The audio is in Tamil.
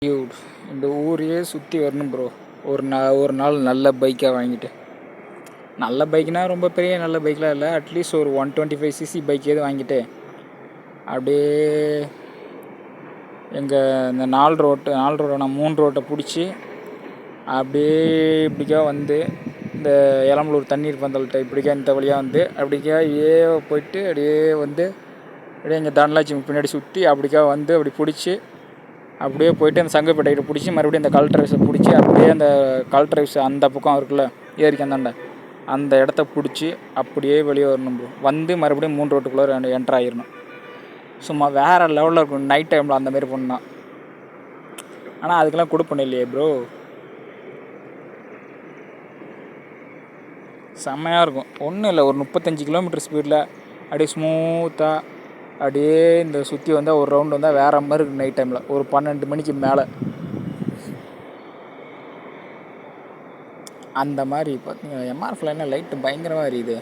டியூட் இந்த ஊரையே சுற்றி வரணும் ப்ரோ. ஒரு நாள் நல்ல பைக்காக வாங்கிட்டு, நல்ல பைக்னால் ரொம்ப பெரிய நல்ல பைக்லாம் இல்லை, அட்லீஸ்ட் ஒரு 125cc பைக் எது வாங்கிட்டு அப்படியே எங்கள் இந்த 4 ரோடு நான் 3 ரோட்டை பிடிச்சி அப்படியே இப்படிக்கா வந்து இந்த எலம்பலூர் தண்ணீர் பந்தல்கிட்ட இப்படிக்கா இந்த வழியாக வந்து அப்படிக்கா போயிட்டு அப்படியே வந்து அப்படியே இங்கே தனலட்சுமி பின்னாடி சுற்றி அப்படிக்கா வந்து அப்படி பிடிச்சி அப்படியே போயிட்டு அந்த சங்கப்பேட்டைகிட்ட பிடிச்சி மறுபடியும் அந்த கலெக்டர் ஆஃபீஸை பிடிச்சி அப்படியே அந்த கலெக்டர் ஆஃபீஸ் அந்த பக்கம் இருக்குல்ல ஏரிக்கு அந்தாண்ட அந்த இடத்த பிடிச்சி அப்படியே வெளியே வரணும் ப்ரோ. வந்து மறுபடியும் 3 ரோட்டுக்குள்ளே என்ட்ரு ஆகிடணும். சும்மா வேறு லெவலில் இருக்கும் நைட் டைமில் அந்தமாரி பண்ணால். ஆனால் அதுக்கெல்லாம் கொடுப்பணும் இல்லையே ப்ரோ, செம்மையாக இருக்கும். ஒன்றும் இல்லை, ஒரு 35 கிலோமீட்டர் ஸ்பீடில் அப்படியே ஸ்மூத்தாக அப்படியே இந்த சுற்றி வந்தால் ஒரு ரவுண்டு வந்தால் வேறு மாதிரி இருக்குது நைட் டைமில் ஒரு 12 மணிக்கு மேலே. அந்த மாதிரி பார்த்தீங்கன்னா எம்ஆர்எஃப்ல என்ன லைட்டு பயங்கரமாக எரியுது.